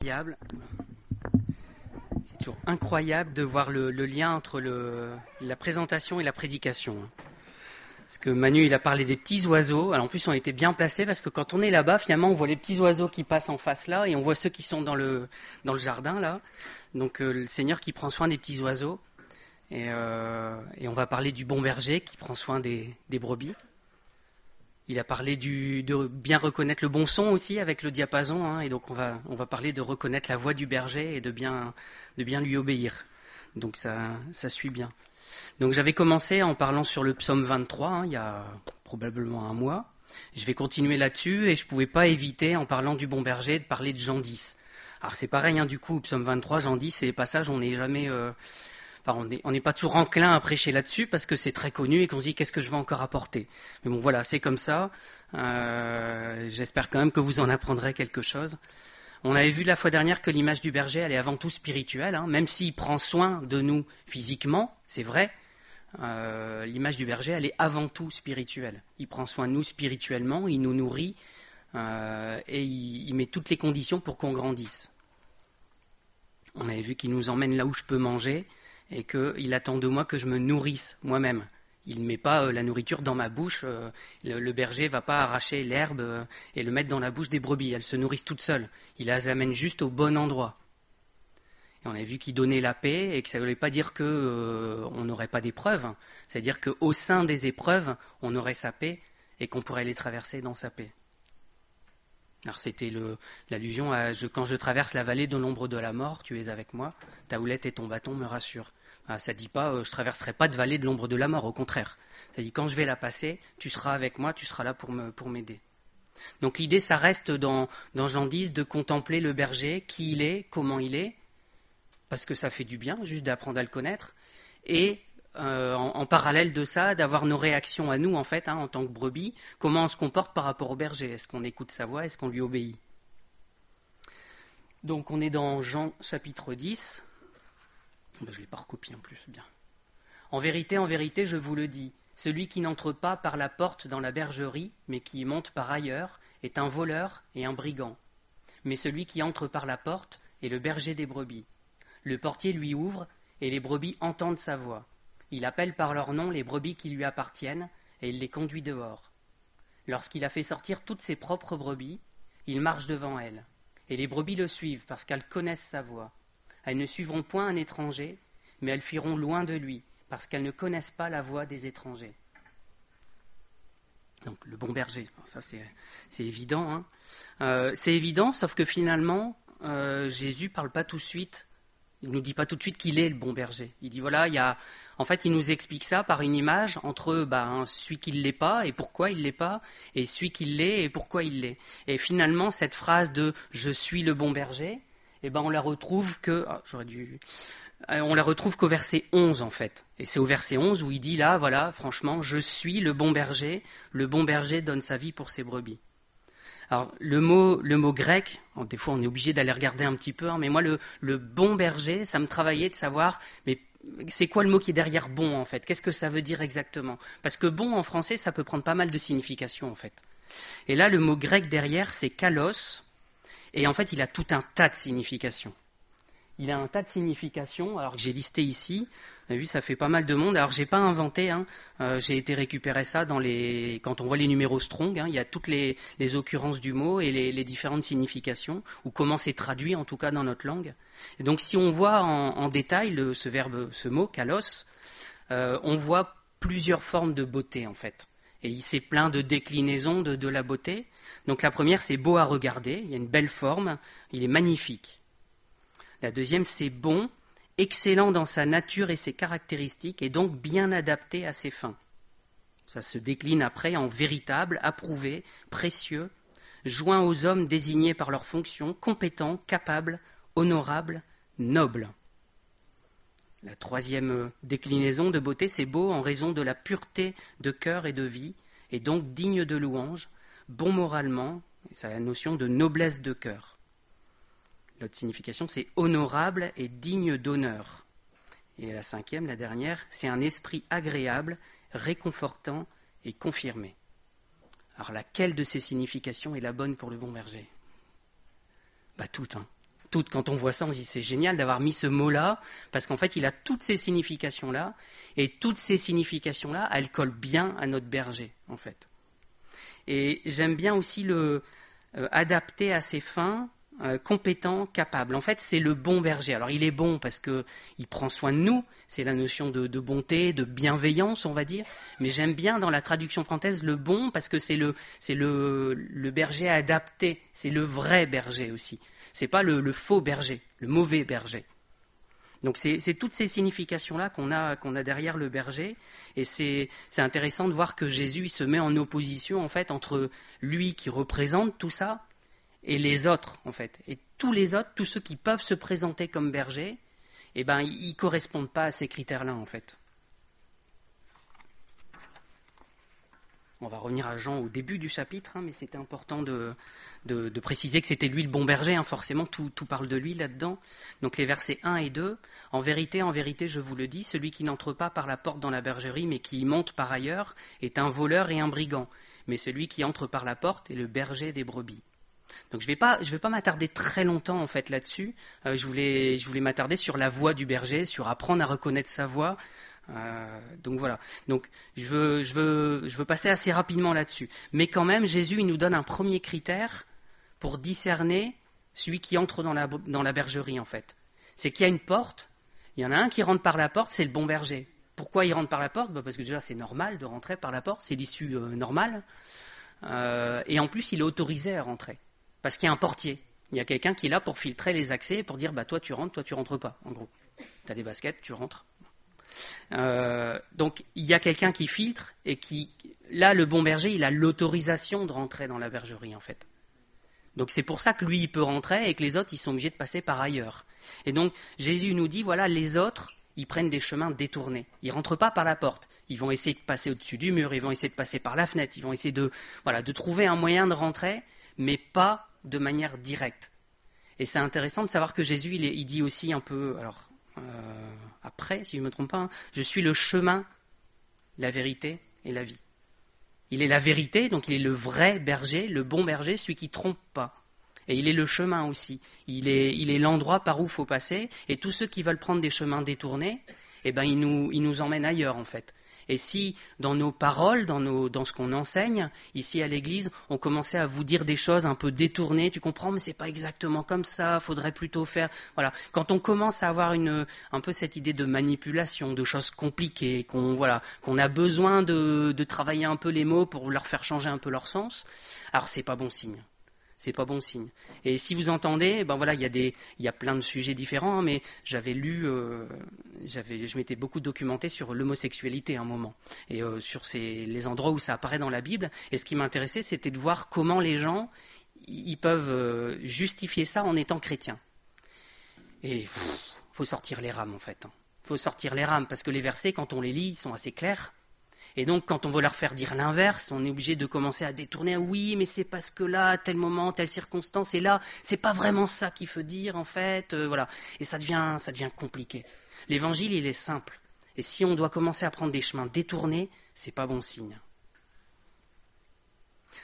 Incroyable. C'est toujours incroyable de voir le lien entre la présentation et la prédication. Parce que Manu, il a parlé des petits oiseaux. Alors en plus, on était bien placés parce que quand on est là-bas, finalement, on voit les petits oiseaux qui passent en face là et on voit ceux qui sont dans le jardin là. Donc le Seigneur qui prend soin des petits oiseaux. Et on va parler du bon berger qui prend soin des brebis. Il a parlé de bien reconnaître le bon son aussi avec le diapason, hein, et donc on va parler de reconnaître la voix du berger et de bien lui obéir. Donc ça suit bien. Donc j'avais commencé en parlant sur le psaume 23, hein, il y a probablement un mois. Je vais continuer là-dessus et je ne pouvais pas éviter, en parlant du bon berger, de parler de Jean 10. Alors c'est pareil, hein, du coup, psaume 23, Jean 10, c'est les passages où on n'est jamais... Enfin, on n'est pas toujours enclin à prêcher là-dessus parce que c'est très connu et qu'on se dit qu'est-ce que je vais encore apporter. Mais bon, voilà, c'est comme ça. J'espère quand même que vous en apprendrez quelque chose. On avait vu la fois dernière que l'image du berger, elle est avant tout spirituelle, hein, même s'il prend soin de nous physiquement, c'est vrai. L'image du berger, elle est avant tout spirituelle. Il prend soin de nous spirituellement, il nous nourrit et il met toutes les conditions pour qu'on grandisse. On avait vu qu'il nous emmène là où je peux manger et qu'il attend de moi que je me nourrisse moi-même. Il ne met pas la nourriture dans ma bouche. Le berger ne va pas arracher l'herbe et le mettre dans la bouche des brebis. Elles se nourrissent toutes seules. Il les amène juste au bon endroit. Et on a vu qu'il donnait la paix et que ça ne voulait pas dire qu'on n'aurait pas d'épreuves. C'est-à-dire qu'au sein des épreuves, on aurait sa paix et qu'on pourrait les traverser dans sa paix. Alors c'était l'allusion à quand je traverse la vallée de l'ombre de la mort, tu es avec moi, ta houlette et ton bâton me rassurent. Ça ne dit pas je ne traverserai pas de vallée de l'ombre de la mort, au contraire. Ça dit quand je vais la passer, tu seras avec moi, tu seras là pour m'aider. Donc l'idée, ça reste dans Jean 10 de contempler le berger, qui il est, comment il est, parce que ça fait du bien juste d'apprendre à le connaître, et en parallèle de ça, d'avoir nos réactions à nous, en fait, hein, en tant que brebis, comment on se comporte par rapport au berger. Est-ce qu'on écoute sa voix, est-ce qu'on lui obéit? Donc on est dans Jean chapitre 10. Je ne l'ai pas recopié en plus, bien. En vérité, je vous le dis, celui qui n'entre pas par la porte dans la bergerie, mais qui y monte par ailleurs, est un voleur et un brigand. Mais celui qui entre par la porte est le berger des brebis. Le portier lui ouvre, et les brebis entendent sa voix. Il appelle par leur nom les brebis qui lui appartiennent, et il les conduit dehors. Lorsqu'il a fait sortir toutes ses propres brebis, il marche devant elles. Et les brebis le suivent parce qu'elles connaissent sa voix. Elles ne suivront point un étranger, mais elles fuiront loin de lui, parce qu'elles ne connaissent pas la voix des étrangers. Donc le bon berger, ça c'est évident. Hein. C'est évident, sauf que finalement, Jésus ne parle pas tout de suite. Il ne nous dit pas tout de suite qu'il est le bon berger. Il dit voilà, en fait, il nous explique ça par une image entre celui qui ne l'est pas et pourquoi il ne l'est pas, et celui qui l'est et pourquoi il l'est. Et finalement, cette phrase de je suis le bon berger, on la retrouve on la retrouve qu'au verset 11 en fait. Et c'est au verset 11 où il dit là, voilà, franchement, je suis le bon berger donne sa vie pour ses brebis. Alors, le mot grec, des fois on est obligé d'aller regarder un petit peu, hein, mais moi le bon berger, ça me travaillait de savoir, mais c'est quoi le mot qui est derrière bon en fait? Qu'est-ce que ça veut dire exactement? Parce que bon en français, ça peut prendre pas mal de significations en fait. Et là, le mot grec derrière, c'est kalos, et en fait il a tout un tas de significations. Il a un tas de significations, alors que j'ai listé ici. Vous avez vu, ça fait pas mal de monde. Alors, j'ai pas inventé, hein. J'ai été récupérer ça quand on voit les numéros Strong, hein, il y a toutes les occurrences du mot et les différentes significations, ou comment c'est traduit, en tout cas, dans notre langue. Et donc, si on voit en détail ce mot, kalos, on voit plusieurs formes de beauté, en fait. Et c'est plein de déclinaisons de la beauté. Donc, la première, c'est beau à regarder. Il y a une belle forme. Il est magnifique. La deuxième, c'est bon, excellent dans sa nature et ses caractéristiques, et donc bien adapté à ses fins. Ça se décline après en véritable, approuvé, précieux, joint aux hommes désignés par leur fonction, compétent, capable, honorable, noble. La troisième déclinaison de beauté, c'est beau en raison de la pureté de cœur et de vie, et donc digne de louange, bon moralement, c'est la notion de noblesse de cœur. L'autre signification, c'est honorable et digne d'honneur. Et la cinquième, la dernière, c'est un esprit agréable, réconfortant et confirmé. Alors laquelle de ces significations est la bonne pour le bon berger? Toutes, hein. Quand on voit ça, on se dit c'est génial d'avoir mis ce mot-là, parce qu'en fait, il a toutes ces significations-là, et toutes ces significations-là, elles collent bien à notre berger, en fait. Et j'aime bien aussi le adapter à ses fins, compétent, capable. En fait, c'est le bon berger. Alors, il est bon parce qu'il prend soin de nous, c'est la notion de bonté, de bienveillance, on va dire, mais j'aime bien dans la traduction française le bon parce que c'est le berger adapté, c'est le vrai berger aussi. C'est pas le faux berger, le mauvais berger. Donc c'est toutes ces significations-là qu'on a derrière le berger, et c'est intéressant de voir que Jésus il se met en opposition en fait entre lui qui représente tout ça et les autres en fait. Et tous les autres, tous ceux qui peuvent se présenter comme bergers, eh ben ils correspondent pas à ces critères-là en fait. On va revenir à Jean au début du chapitre, mais c'était important de préciser que c'était lui le bon berger, forcément tout parle de lui là-dedans. Donc les versets 1 et 2, en vérité, je vous le dis, celui qui n'entre pas par la porte dans la bergerie, mais qui y monte par ailleurs, est un voleur et un brigand. Mais celui qui entre par la porte est le berger des brebis. Donc je vais pas m'attarder très longtemps en fait là-dessus. Je voulais m'attarder sur la voix du berger, sur apprendre à reconnaître sa voix. Donc voilà. Donc je veux passer assez rapidement là-dessus. Mais quand même, Jésus il nous donne un premier critère pour discerner celui qui entre dans la bergerie en fait. C'est qu'il y a une porte. Il y en a un qui rentre par la porte, c'est le bon berger. Pourquoi il rentre par la porte ? Parce que déjà c'est normal de rentrer par la porte, c'est l'issue normale. Et en plus il est autorisé à rentrer. Parce qu'il y a un portier. Il y a quelqu'un qui est là pour filtrer les accès et pour dire toi tu rentres pas, en gros. Tu as des baskets, tu rentres. Donc il y a quelqu'un qui filtre et là le bon berger il a l'autorisation de rentrer dans la bergerie en fait. Donc c'est pour ça que lui il peut rentrer et que les autres ils sont obligés de passer par ailleurs. Et donc Jésus nous dit voilà, les autres ils prennent des chemins détournés. Ils rentrent pas par la porte. Ils vont essayer de passer au-dessus du mur, ils vont essayer de passer par la fenêtre, ils vont essayer de trouver un moyen de rentrer, mais pas de manière directe. Et c'est intéressant de savoir que Jésus il dit aussi un peu après, si je ne me trompe pas, je suis le chemin, la vérité et la vie. Il est la vérité, donc il est le vrai berger, le bon berger, celui qui ne trompe pas. Et il est le chemin aussi. Il est l'endroit par où il faut passer. Et tous ceux qui veulent prendre des chemins détournés, eh ben, il nous emmène ailleurs en fait. Et si dans nos paroles, dans ce qu'on enseigne, ici à l'église, on commençait à vous dire des choses un peu détournées, tu comprends, mais c'est pas exactement comme ça, faudrait plutôt faire... Voilà. Quand on commence à avoir un peu cette idée de manipulation, de choses compliquées, qu'on a besoin de travailler un peu les mots pour leur faire changer un peu leur sens, alors c'est pas bon signe. C'est pas bon signe. Et si vous entendez, il y a plein de sujets différents, mais j'avais lu, je m'étais beaucoup documenté sur l'homosexualité à un moment, et sur les endroits où ça apparaît dans la Bible. Et ce qui m'intéressait, c'était de voir comment les gens, ils peuvent justifier ça en étant chrétiens. Et faut sortir les rames en fait. Faut sortir les rames parce que les versets, quand on les lit, ils sont assez clairs. Et donc, quand on veut leur faire dire l'inverse, on est obligé de commencer à détourner. Oui, mais c'est parce que là, tel moment, telle circonstance, et là, c'est pas vraiment ça qu'il faut dire, en fait. Voilà. Et ça devient compliqué. L'évangile, il est simple. Et si on doit commencer à prendre des chemins détournés, c'est pas bon signe.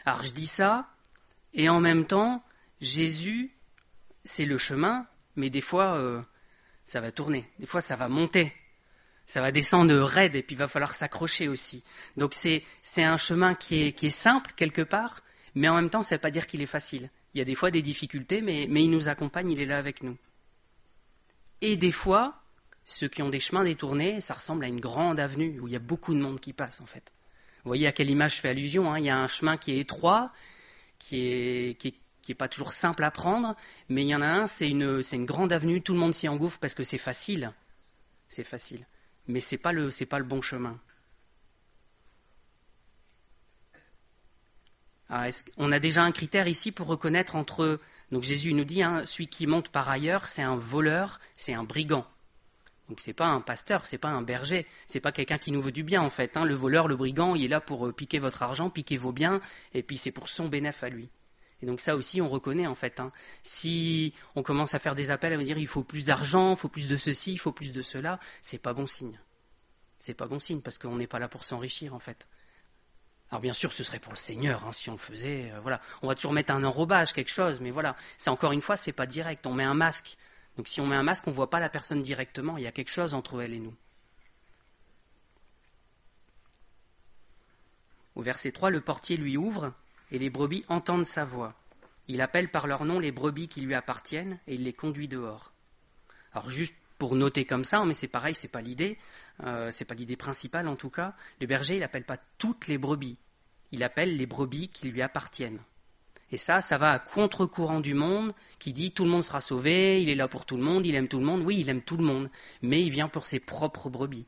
Alors, je dis ça, et en même temps, Jésus, c'est le chemin, mais des fois, ça va tourner. Des fois, ça va monter. Ça va descendre raide et puis il va falloir s'accrocher aussi. Donc c'est un chemin qui est simple quelque part, mais en même temps ça ne veut pas dire qu'il est facile. Il y a des fois des difficultés, mais il nous accompagne, il est là avec nous. Et des fois, ceux qui ont des chemins détournés, ça ressemble à une grande avenue où il y a beaucoup de monde qui passe en fait. Vous voyez à quelle image je fais allusion, hein. Il y a un chemin qui est étroit, qui est pas toujours simple à prendre, mais il y en a un, c'est une grande avenue, tout le monde s'y engouffre parce que c'est facile. C'est facile. Mais c'est pas le bon chemin. Alors, on a déjà un critère ici pour reconnaître entre... Donc Jésus nous dit, celui qui monte par ailleurs, c'est un voleur, c'est un brigand. Donc c'est pas un pasteur, c'est pas un berger, c'est pas quelqu'un qui nous veut du bien en fait. Le voleur, le brigand, il est là pour piquer votre argent, piquer vos biens, et puis c'est pour son bénéfice à lui. Et donc ça aussi, on reconnaît en fait. Si on commence à faire des appels à me dire il faut plus d'argent, il faut plus de ceci, il faut plus de cela, c'est pas bon signe. C'est pas bon signe parce qu'on n'est pas là pour s'enrichir en fait. Alors bien sûr, ce serait pour le Seigneur, hein, si on le faisait. Voilà, on va toujours mettre un enrobage, quelque chose, mais voilà, c'est encore une fois, c'est pas direct. On met un masque. Donc si on met un masque, on voit pas la personne directement. Il y a quelque chose entre elle et nous. Au verset 3, le portier lui ouvre et les brebis entendent sa voix. Il appelle par leur nom les brebis qui lui appartiennent et il les conduit dehors. Alors juste pour noter comme ça, mais c'est pareil, c'est pas l'idée principale en tout cas. Le berger, il n'appelle pas toutes les brebis, il appelle les brebis qui lui appartiennent. Et ça va à contre-courant du monde qui dit tout le monde sera sauvé, il est là pour tout le monde, il aime tout le monde. Oui, il aime tout le monde, mais il vient pour ses propres brebis.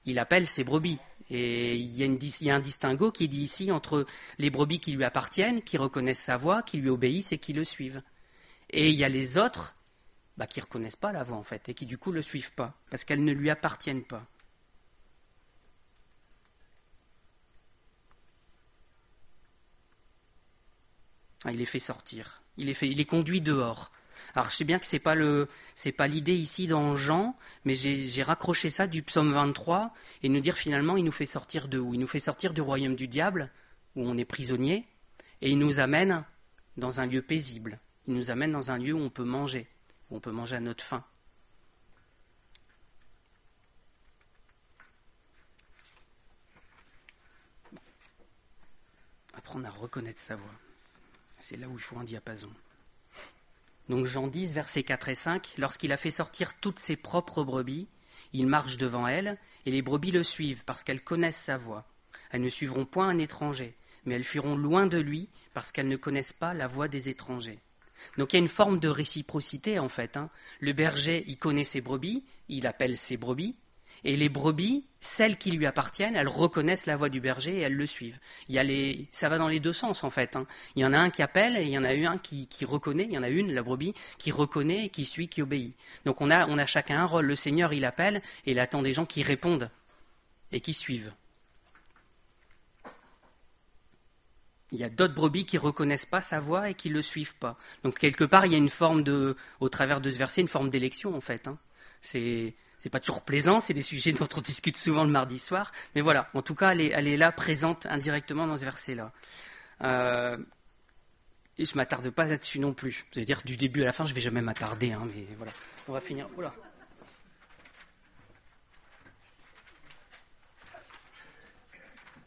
Il appelle ses brebis. Et il y a un distinguo qui est dit ici entre les brebis qui lui appartiennent, qui reconnaissent sa voix, qui lui obéissent et qui le suivent. Et il y a les autres qui ne reconnaissent pas la voix en fait, et qui du coup ne le suivent pas, parce qu'elles ne lui appartiennent pas. Il les fait sortir, il les conduit dehors. Alors je sais bien que c'est pas l'idée ici dans Jean, mais j'ai raccroché ça du psaume 23 et nous dire finalement il nous fait sortir de où ? Il nous fait sortir du royaume du diable, où on est prisonnier, et il nous amène dans un lieu paisible. Il nous amène dans un lieu où on peut manger à notre faim. Apprendre à reconnaître sa voix. C'est là où il faut un diapason. Donc Jean 10, versets 4 et 5, lorsqu'il a fait sortir toutes ses propres brebis, il marche devant elles, et les brebis le suivent, parce qu'elles connaissent sa voix. Elles ne suivront point un étranger, mais elles fuiront loin de lui, parce qu'elles ne connaissent pas la voix des étrangers. Donc il y a une forme de réciprocité en fait. Le berger, il connaît ses brebis, il appelle ses brebis, et les brebis, celles qui lui appartiennent, elles reconnaissent la voix du berger et elles le suivent. Ça va dans les deux sens en fait. Il y en a un qui appelle et il y en a un qui reconnaît, il y en a une, la brebis, qui reconnaît, qui suit, qui obéit. Donc on a chacun un rôle. Le Seigneur, il appelle et il attend des gens qui répondent et qui suivent. Il y a d'autres brebis qui ne reconnaissent pas sa voix et qui ne le suivent pas. Donc quelque part, il y a une forme au travers de ce verset, une forme d'élection en fait. C'est pas toujours plaisant, c'est des sujets dont on discute souvent le mardi soir, mais voilà, en tout cas, elle est là, présente indirectement dans ce verset-là. Et je ne m'attarde pas là-dessus non plus. Vous allez dire, du début à la fin, je ne vais jamais m'attarder, mais voilà. On va finir. Oula.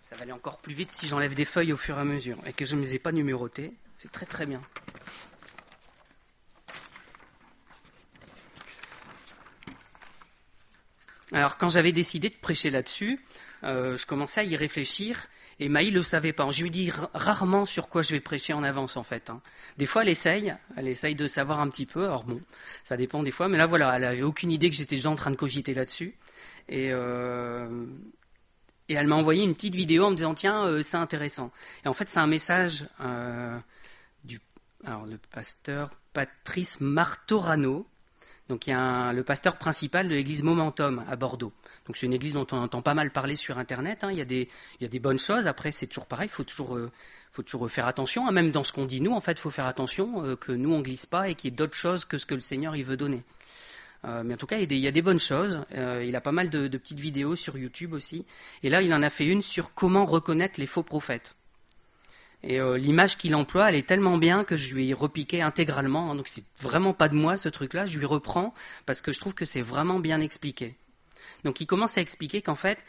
Ça va aller encore plus vite si j'enlève des feuilles au fur et à mesure et que je ne les ai pas numérotées. C'est très très bien. Alors quand j'avais décidé de prêcher là-dessus, je commençais à y réfléchir et Maï ne le savait pas. Je lui dis rarement sur quoi je vais prêcher en avance en fait. Des fois elle essaye de savoir un petit peu, alors bon, ça dépend des fois, mais là voilà, elle n'avait aucune idée que j'étais déjà en train de cogiter là-dessus. Et elle m'a envoyé une petite vidéo en me disant tiens, c'est intéressant. Et en fait c'est un message le pasteur Patrice Martorano. Donc il y a le pasteur principal de l'église Momentum à Bordeaux. Donc c'est une église dont on entend pas mal parler sur Internet. Il y a des bonnes choses. Après c'est toujours pareil, il faut toujours faire attention. Même dans ce qu'on dit nous, en fait, il faut faire attention que nous on glisse pas et qu'il y ait d'autres choses que ce que le Seigneur il veut donner. Mais en tout cas il y a des bonnes choses. Il a pas mal de petites vidéos sur YouTube aussi. Et là il en a fait une sur comment reconnaître les faux prophètes. Et l'image qu'il emploie, elle est tellement bien que je lui ai repiqué intégralement. Donc c'est vraiment pas de moi ce truc-là, je lui reprends parce que je trouve que c'est vraiment bien expliqué. Donc il commence à expliquer qu'en fait,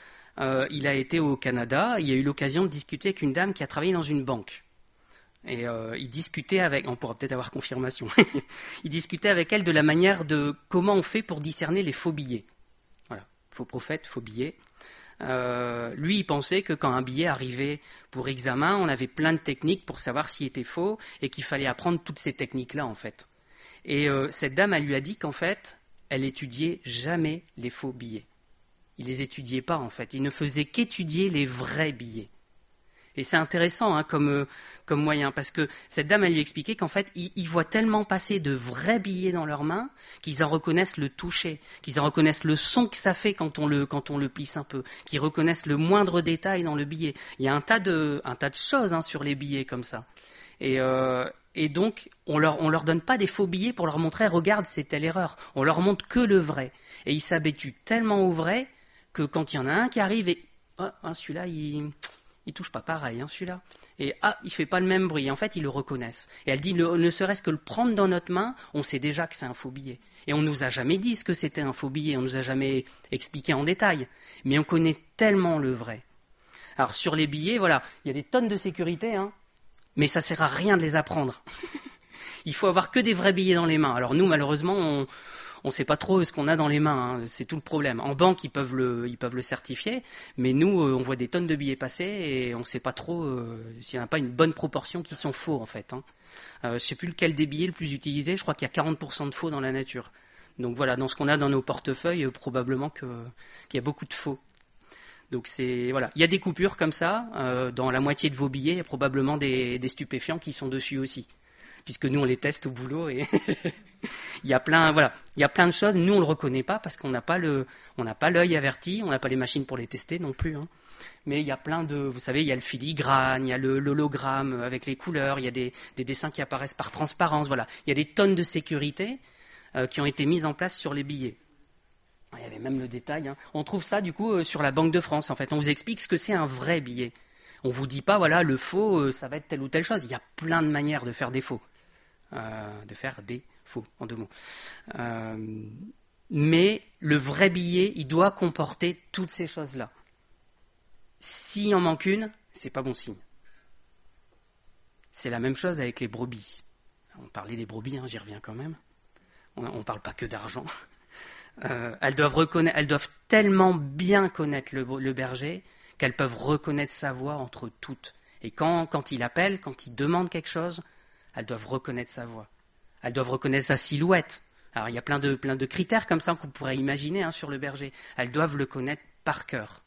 il a été au Canada, il a eu l'occasion de discuter avec une dame qui a travaillé dans une banque. Et il discutait avec, on pourra peut-être avoir confirmation, il discutait avec elle de la manière de comment on fait pour discerner les faux billets. Voilà, faux prophètes, faux billets. Lui, il pensait que quand un billet arrivait pour examen, on avait plein de techniques pour savoir s'il était faux et qu'il fallait apprendre toutes ces techniques-là, en fait. Et cette dame, elle lui a dit qu'en fait, elle étudiait jamais les faux billets. Il les étudiait pas, en fait. Il ne faisait qu'étudier les vrais billets. Et c'est intéressant comme moyen, parce que cette dame, elle lui expliquait qu'en fait, ils voient tellement passer de vrais billets dans leurs mains qu'ils en reconnaissent le toucher, qu'ils en reconnaissent le son que ça fait quand on le plisse un peu, qu'ils reconnaissent le moindre détail dans le billet. Il y a un tas de choses sur les billets comme ça. Et donc, on leur donne pas des faux billets pour leur montrer, regarde, c'est telle erreur. On leur montre que le vrai. Et ils s'habituent tellement au vrai que quand il y en a un qui arrive et celui-là, il touche pas pareil, hein, celui-là. Et il fait pas le même bruit. En fait, ils le reconnaissent. Et elle dit, ne serait-ce que le prendre dans notre main, on sait déjà que c'est un faux billet. Et on nous a jamais dit ce que c'était un faux billet, on nous a jamais expliqué en détail. Mais on connaît tellement le vrai. Alors sur les billets, voilà, il y a des tonnes de sécurité, hein, mais ça sert à rien de les apprendre. Il faut avoir que des vrais billets dans les mains. Alors nous, malheureusement, on ne sait pas trop ce qu'on a dans les mains. Hein. C'est tout le problème. En banque, ils peuvent le certifier, mais nous, on voit des tonnes de billets passer et on ne sait pas trop s'il n'y en a pas une bonne proportion qui sont faux, en fait. Hein. Je ne sais plus lequel des billets est le plus utilisé. Je crois qu'il y a 40% de faux dans la nature. Donc voilà, dans ce qu'on a dans nos portefeuilles, probablement qu'il y a beaucoup de faux. Donc voilà, il y a des coupures comme ça. Dans la moitié de vos billets, il y a probablement des stupéfiants qui sont dessus aussi. Puisque nous on les teste au boulot et il y a plein de choses. Nous on le reconnaît pas parce qu'on n'a pas l'œil averti, on n'a pas les machines pour les tester non plus. Hein. Mais il y a vous savez, il y a le filigrane, il y a l'hologramme avec les couleurs, il y a des dessins qui apparaissent par transparence. Voilà, il y a des tonnes de sécurité qui ont été mises en place sur les billets. Il y avait même le détail. Hein. On trouve ça du coup sur la Banque de France. En fait, on vous explique ce que c'est un vrai billet. On vous dit pas voilà le faux, ça va être telle ou telle chose. Il y a plein de manières de faire des faux. En 2 mots. Mais le vrai billet, il doit comporter toutes ces choses-là. S'il en manque une, c'est pas bon signe. C'est la même chose avec les brebis. On parlait des brebis, hein, j'y reviens quand même. On ne parle pas que d'argent. Elles doivent tellement bien connaître le berger qu'elles peuvent reconnaître sa voix entre toutes. Et quand il appelle, quand il demande quelque chose, elles doivent reconnaître sa voix. Elles doivent reconnaître sa silhouette. Alors il y a plein de critères comme ça qu'on pourrait imaginer sur le berger. Elles doivent le connaître par cœur.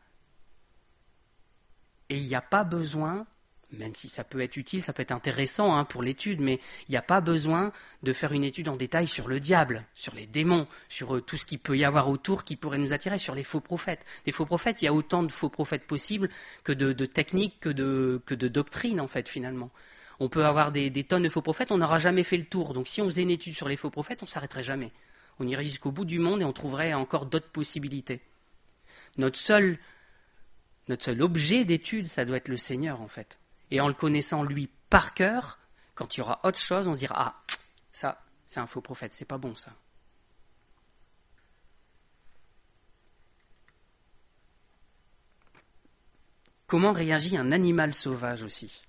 Et il n'y a pas besoin, même si ça peut être utile, ça peut être intéressant pour l'étude, mais il n'y a pas besoin de faire une étude en détail sur le diable, sur les démons, sur tout ce qu'il peut y avoir autour qui pourrait nous attirer, sur les faux prophètes. Les faux prophètes, il y a autant de faux prophètes possibles que de techniques, que de doctrines en fait finalement. On peut avoir des tonnes de faux prophètes, on n'aura jamais fait le tour. Donc si on faisait une étude sur les faux prophètes, on ne s'arrêterait jamais. On irait jusqu'au bout du monde et on trouverait encore d'autres possibilités. Notre seul objet d'étude, ça doit être le Seigneur en fait. Et en le connaissant lui par cœur, quand il y aura autre chose, on se dira « Ah, ça, c'est un faux prophète, c'est pas bon ça ». Comment réagit un animal sauvage aussi ?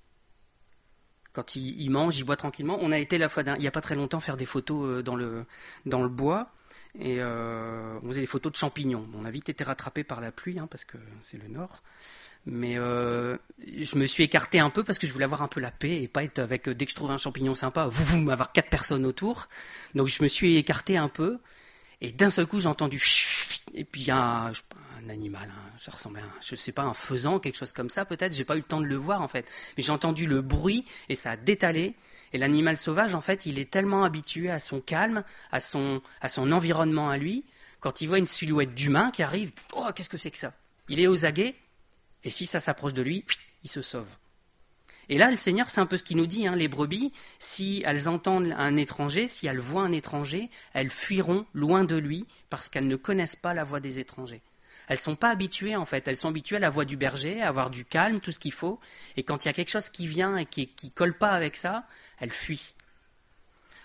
Quand il mange, il boit tranquillement. On a été il n'y a pas très longtemps faire des photos dans le bois et on faisait des photos de champignons. On a vite été rattrapé par la pluie parce que c'est le nord. Mais je me suis écarté un peu parce que je voulais avoir un peu la paix et pas être dès que je trouve un champignon sympa, avoir 4 personnes autour. Donc je me suis écarté un peu et d'un seul coup j'ai entendu et puis il y a un animal, ça ressemblait à je sais pas, un faisan, quelque chose comme ça peut-être, j'ai pas eu le temps de le voir en fait, mais j'ai entendu le bruit et ça a détalé et l'animal sauvage en fait il est tellement habitué à son calme, à son environnement à lui, quand il voit une silhouette d'humain qui arrive, oh qu'est-ce que c'est que ça ? Il est aux aguets et si ça s'approche de lui, il se sauve. Et là, le Seigneur, c'est un peu ce qu'il nous dit, les brebis, si elles entendent un étranger, si elles voient un étranger, elles fuiront loin de lui parce qu'elles ne connaissent pas la voix des étrangers. Elles ne sont pas habituées en fait, elles sont habituées à la voix du berger, à avoir du calme, tout ce qu'il faut, et quand il y a quelque chose qui vient et qui colle pas avec ça, elles fuient.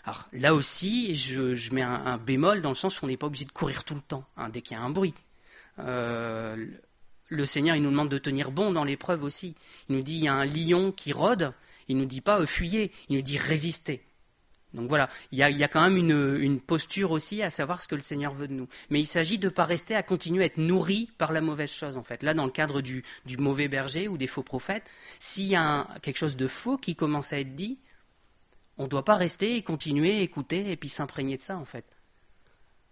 Alors là aussi, je mets un bémol dans le sens où on n'est pas obligé de courir tout le temps, dès qu'il y a un bruit. Le Seigneur, il nous demande de tenir bon dans l'épreuve aussi. Il nous dit, il y a un lion qui rôde, il ne nous dit pas fuyez, il nous dit résistez. Donc voilà, il y a quand même une posture aussi à savoir ce que le Seigneur veut de nous. Mais il s'agit de ne pas rester à continuer à être nourri par la mauvaise chose en fait. Là, dans le cadre du mauvais berger ou des faux prophètes, s'il y a quelque chose de faux qui commence à être dit, on ne doit pas rester et continuer à écouter et puis s'imprégner de ça en fait.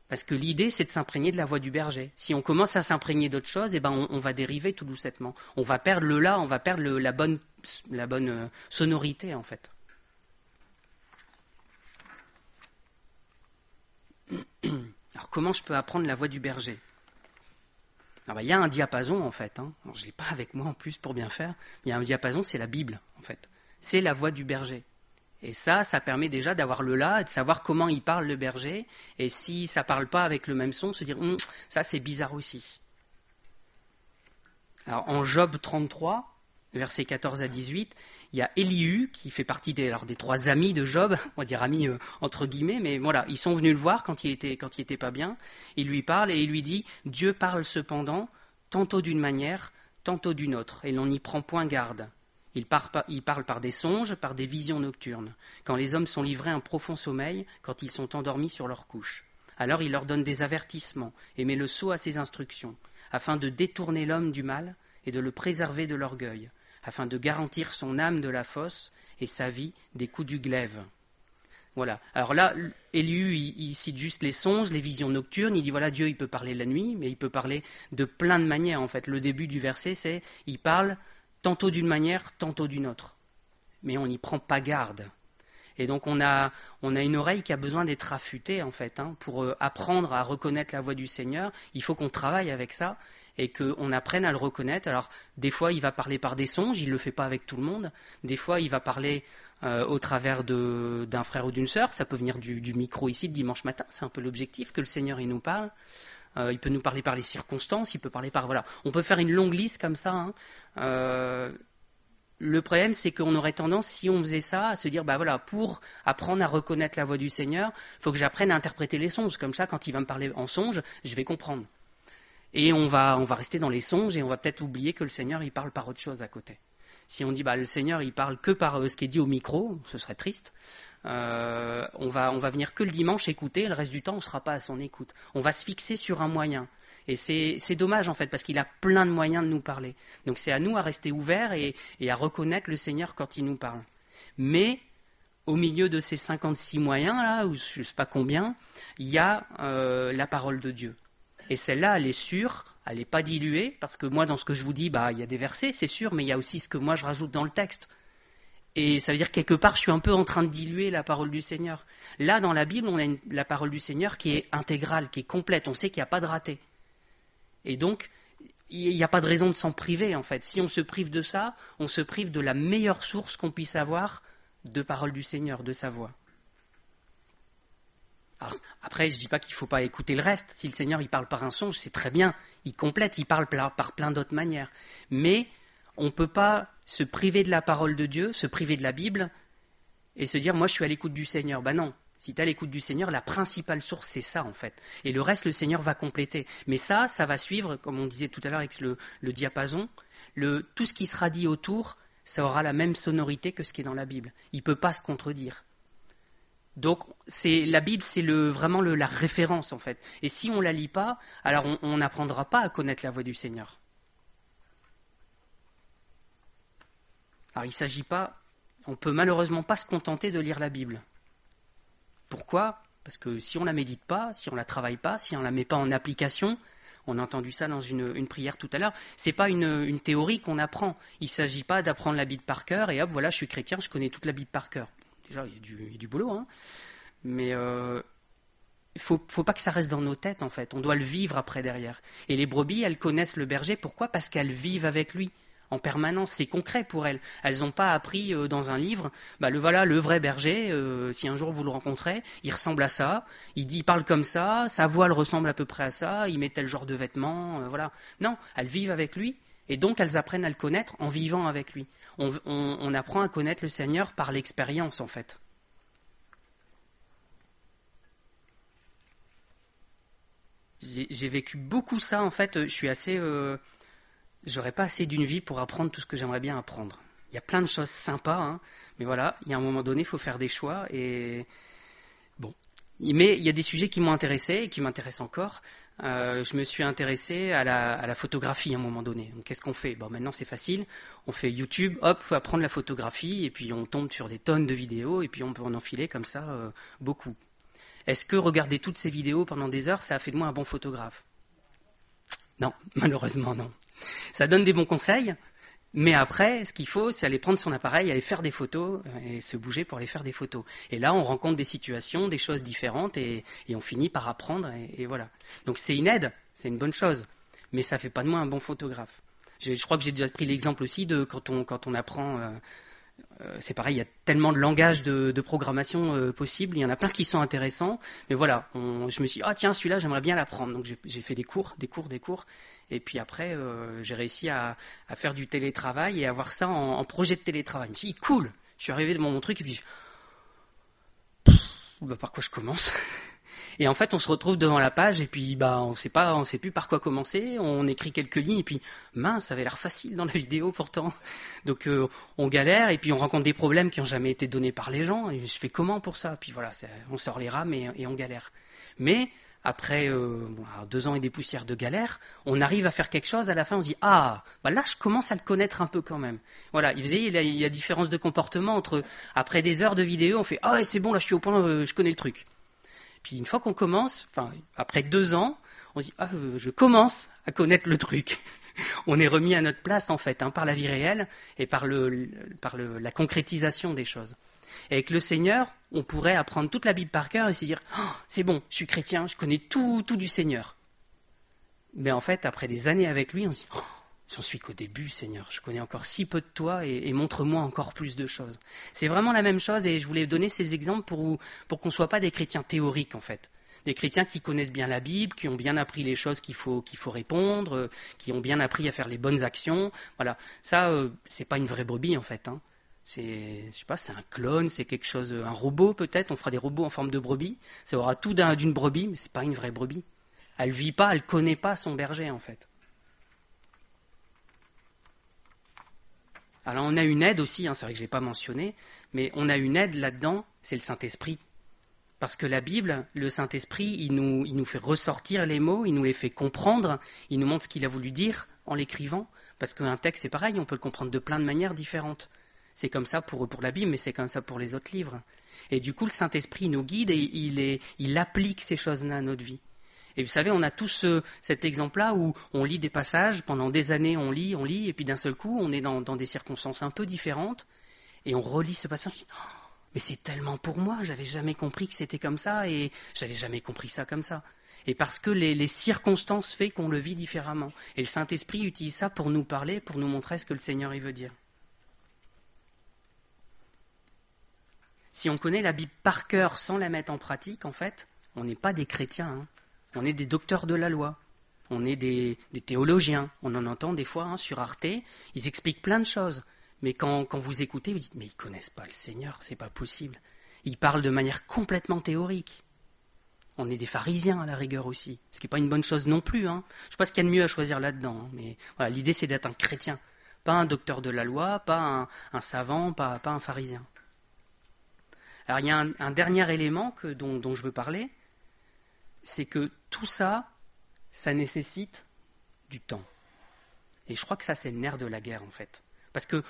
Parce que l'idée, c'est de s'imprégner de la voix du berger. Si on commence à s'imprégner d'autres choses, on va dériver tout doucement. On va perdre le là, on va perdre la bonne sonorité, en fait. Alors, comment je peux apprendre la voix du berger ? Alors, il y a un diapason, en fait. Alors, je ne l'ai pas avec moi, en plus, pour bien faire. Il y a un diapason, c'est la Bible, en fait. C'est la voix du berger. Et ça permet déjà d'avoir le là et de savoir comment il parle le berger. Et si ça ne parle pas avec le même son, se dire ça c'est bizarre aussi. Alors en Job 33, versets 14 à 18, il y a Élihu qui fait partie des 3 amis de Job, on va dire amis entre guillemets, mais voilà, ils sont venus le voir quand il était pas bien. Il lui parle et il lui dit « Dieu parle cependant, tantôt d'une manière, tantôt d'une autre, et l'on n'y prend point garde. Il parle par des songes, par des visions nocturnes, quand les hommes sont livrés à un profond sommeil, quand ils sont endormis sur leur couche. Alors il leur donne des avertissements et met le sceau à ses instructions, afin de détourner l'homme du mal et de le préserver de l'orgueil, afin de garantir son âme de la fosse et sa vie des coups du glaive. » Voilà. Alors là, Élihu, il cite juste les songes, les visions nocturnes. Il dit voilà, Dieu, il peut parler la nuit, mais il peut parler de plein de manières. En fait, le début du verset, c'est il parle tantôt d'une manière, tantôt d'une autre. Mais on n'y prend pas garde. Et donc on a une oreille qui a besoin d'être affûtée, en fait, pour apprendre à reconnaître la voix du Seigneur. Il faut qu'on travaille avec ça et qu'on apprenne à le reconnaître. Alors, des fois, il va parler par des songes, il ne le fait pas avec tout le monde. Des fois, il va parler au travers d'un frère ou d'une sœur. Ça peut venir du micro ici, le dimanche matin. C'est un peu l'objectif, que le Seigneur il nous parle. Il peut nous parler par les circonstances, il peut parler par... Voilà. On peut faire une longue liste comme ça. Le problème, c'est qu'on aurait tendance, si on faisait ça, à se dire, pour apprendre à reconnaître la voix du Seigneur, il faut que j'apprenne à interpréter les songes. Comme ça, quand il va me parler en songe, je vais comprendre. Et on va rester dans les songes et on va peut-être oublier que le Seigneur, il parle par autre chose à côté. Si on dit, le Seigneur, il parle que par ce qui est dit au micro, ce serait triste. On va venir que le dimanche écouter, le reste du temps, on ne sera pas à son écoute. On va se fixer sur un moyen. Et c'est dommage, en fait, parce qu'il a plein de moyens de nous parler. Donc c'est à nous à rester ouverts et à reconnaître le Seigneur quand il nous parle. Mais, au milieu de ces 56 moyens, là, ou je ne sais pas combien, il y a la parole de Dieu. Et celle-là, elle est sûre, elle n'est pas diluée, parce que moi, dans ce que je vous dis, il y a des versets, c'est sûr, mais il y a aussi ce que moi je rajoute dans le texte. Et ça veut dire que quelque part, je suis un peu en train de diluer la parole du Seigneur. Là, dans la Bible, on a la parole du Seigneur qui est intégrale, qui est complète. On sait qu'il n'y a pas de raté. Et donc, il n'y a pas de raison de s'en priver, en fait. Si on se prive de ça, on se prive de la meilleure source qu'on puisse avoir de parole du Seigneur, de sa voix. Alors, après, je ne dis pas qu'il ne faut pas écouter le reste. Si le Seigneur il parle par un songe, c'est très bien. Il complète, il parle par plein d'autres manières. Mais on ne peut pas se priver de la parole de Dieu, se priver de la Bible, et se dire, moi, je suis à l'écoute du Seigneur. Non. Si tu es à l'écoute du Seigneur, la principale source, c'est ça, en fait. Et le reste, le Seigneur va compléter. Mais ça va suivre, comme on disait tout à l'heure avec le diapason, tout ce qui sera dit autour, ça aura la même sonorité que ce qui est dans la Bible. Il ne peut pas se contredire. Donc, la Bible, c'est vraiment la référence, en fait. Et si on ne la lit pas, alors on n'apprendra pas à connaître la voix du Seigneur. Alors, il ne s'agit pas... On ne peut malheureusement pas se contenter de lire la Bible. Pourquoi ? Parce que si on ne la médite pas, si on ne la travaille pas, si on ne la met pas en application, on a entendu ça dans une prière tout à l'heure, ce n'est pas une théorie qu'on apprend. Il ne s'agit pas d'apprendre la Bible par cœur et hop, voilà, je suis chrétien, je connais toute la Bible par cœur. Déjà, il y a du boulot, mais il ne faut pas que ça reste dans nos têtes, en fait. On doit le vivre après, derrière. Et les brebis, elles connaissent le berger. Pourquoi ? Parce qu'elles vivent avec lui en permanence. C'est concret pour elles. Elles n'ont pas appris dans un livre, le vrai berger, si un jour vous le rencontrez, il ressemble à ça, il parle comme ça, sa voix elle ressemble à peu près à ça, il met tel genre de vêtements, voilà. Non, elles vivent avec lui. Et donc, elles apprennent à le connaître en vivant avec lui. On apprend à connaître le Seigneur par l'expérience, en fait. J'ai vécu beaucoup ça, en fait. Je suis assez... j'aurais pas assez d'une vie pour apprendre tout ce que j'aimerais bien apprendre. Il y a plein de choses sympas, mais voilà, il y a un moment donné, il faut faire des choix. Et bon. Mais il y a des sujets qui m'ont intéressé et qui m'intéressent encore. Je me suis intéressé à la photographie à un moment donné. Donc, qu'est-ce qu'on fait ? Maintenant, c'est facile. On fait YouTube, hop, il faut apprendre la photographie, et puis on tombe sur des tonnes de vidéos, et puis on peut en enfiler comme ça beaucoup. Est-ce que regarder toutes ces vidéos pendant des heures, ça a fait de moi un bon photographe ? Non, malheureusement non. Ça donne des bons conseils, mais après, ce qu'il faut, c'est aller prendre son appareil, aller faire des photos et se bouger pour aller faire des photos. Et là, on rencontre des situations, des choses différentes et on finit par apprendre et voilà. Donc c'est une aide, c'est une bonne chose, mais ça ne fait pas de moi un bon photographe. Je crois que j'ai déjà pris l'exemple aussi de quand on apprend C'est pareil, il y a tellement de langages de programmation possibles, il y en a plein qui sont intéressants, mais voilà, je me suis dit, ah tiens, celui-là, j'aimerais bien l'apprendre. Donc j'ai fait des cours, et puis après, j'ai réussi à faire du télétravail et à voir ça en projet de télétravail. Je me suis dit, cool, je suis arrivé devant mon truc, et puis, par quoi je commence? Et en fait, on se retrouve devant la page et puis on sait plus par quoi commencer. On écrit quelques lignes et puis mince, ça avait l'air facile dans la vidéo pourtant. Donc on galère et puis on rencontre des problèmes qui n'ont jamais été donnés par les gens. Et je fais comment pour ça? Puis voilà, on sort les rames et on galère. Mais après 2 ans et des poussières de galère, on arrive à faire quelque chose. À la fin, on se dit là, je commence à le connaître un peu quand même. Voilà, il y a différence de comportement entre après des heures de vidéo, on fait ouais, c'est bon, là je suis au point, je connais le truc. Puis une fois qu'on commence, après 2 ans, on se dit je commence à connaître le truc. On est remis à notre place en fait, par la vie réelle et par la concrétisation des choses. Et avec le Seigneur, on pourrait apprendre toute la Bible par cœur et se dire c'est bon, je suis chrétien, je connais tout du Seigneur. Mais en fait, après des années avec lui, on se dit j'en suis qu'au début, Seigneur. Je connais encore si peu de toi et montre-moi encore plus de choses. C'est vraiment la même chose et je voulais donner ces exemples pour qu'on ne soit pas des chrétiens théoriques en fait. Des chrétiens qui connaissent bien la Bible, qui ont bien appris les choses qu'il faut répondre, qui ont bien appris à faire les bonnes actions. Voilà, ça, c'est pas une vraie brebis en fait. C'est un clone, c'est quelque chose, un robot peut-être. On fera des robots en forme de brebis. Ça aura tout d'une brebis, mais c'est pas une vraie brebis. Elle vit pas, elle connaît pas son berger en fait. Alors on a une aide aussi, c'est vrai que je n'ai pas mentionné, mais on a une aide là-dedans, c'est le Saint-Esprit. Parce que la Bible, le Saint-Esprit, il nous fait ressortir les mots, il nous les fait comprendre, il nous montre ce qu'il a voulu dire en l'écrivant. Parce qu'un texte, c'est pareil, on peut le comprendre de plein de manières différentes. C'est comme ça pour la Bible, mais c'est comme ça pour les autres livres. Et du coup, le Saint-Esprit nous guide et il applique ces choses-là à notre vie. Et vous savez, on a tous cet exemple-là où on lit des passages, pendant des années on lit, et puis d'un seul coup, on est dans des circonstances un peu différentes, et on relit ce passage, on se dit, mais c'est tellement pour moi, j'avais jamais compris que c'était comme ça, et j'avais jamais compris ça comme ça. Et parce que les circonstances font qu'on le vit différemment. Et le Saint-Esprit utilise ça pour nous parler, pour nous montrer ce que le Seigneur il veut dire. Si on connaît la Bible par cœur sans la mettre en pratique, en fait, on n'est pas des chrétiens, On est des docteurs de la loi, on est des théologiens. On en entend des fois sur Arte, ils expliquent plein de choses. Mais quand vous écoutez, vous dites, mais ils ne connaissent pas le Seigneur, c'est pas possible. Ils parlent de manière complètement théorique. On est des pharisiens à la rigueur aussi, ce qui n'est pas une bonne chose non plus. Je ne sais pas ce qu'il y a de mieux à choisir là-dedans. Mais voilà, l'idée c'est d'être un chrétien, pas un docteur de la loi, pas un savant, pas un pharisien. Alors il y a un dernier élément dont je veux parler, c'est que tout ça, ça nécessite du temps. Et je crois que ça, c'est le nerf de la guerre, en fait. Parce que,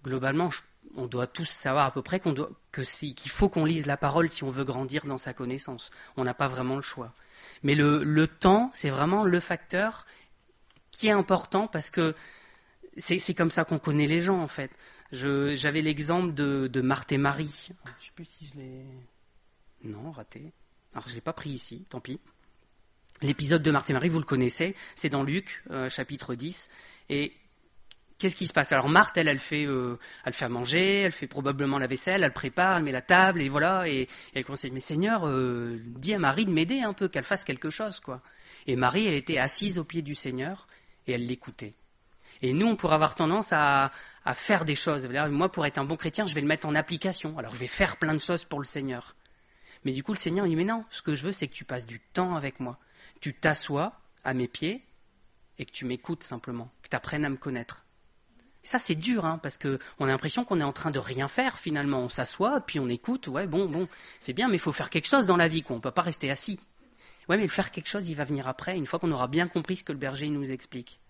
globalement, on doit tous savoir à peu près qu'il faut qu'on lise la parole si on veut grandir dans sa connaissance. On n'a pas vraiment le choix. Mais le temps, c'est vraiment le facteur qui est important parce que c'est comme ça qu'on connaît les gens, en fait. J'avais l'exemple de Marthe et Marie. Je ne sais plus si je l'ai... Non, raté. Alors, je ne l'ai pas pris ici, tant pis. L'épisode de Marthe et Marie, vous le connaissez, c'est dans Luc, chapitre 10. Et qu'est-ce qui se passe? Alors, Marthe, elle fait à manger, elle fait probablement la vaisselle, elle prépare, elle met la table, et voilà. Et elle commence à dire, mais Seigneur, dis à Marie de m'aider un peu, qu'elle fasse quelque chose, quoi. Et Marie, elle était assise au pied du Seigneur, et elle l'écoutait. Et nous, on pourrait avoir tendance à faire des choses. Moi, pour être un bon chrétien, je vais le mettre en application. Alors, je vais faire plein de choses pour le Seigneur. Mais du coup, le Seigneur, il dit, mais non, ce que je veux, c'est que tu passes du temps avec moi. Tu t'assois à mes pieds et que tu m'écoutes simplement, que tu apprennes à me connaître. Et ça, c'est dur, parce qu'on a l'impression qu'on est en train de rien faire, finalement. On s'assoit, puis on écoute, ouais, bon, c'est bien, mais il faut faire quelque chose dans la vie, quoi. On ne peut pas rester assis. Ouais, mais faire quelque chose, il va venir après, une fois qu'on aura bien compris ce que le berger nous explique.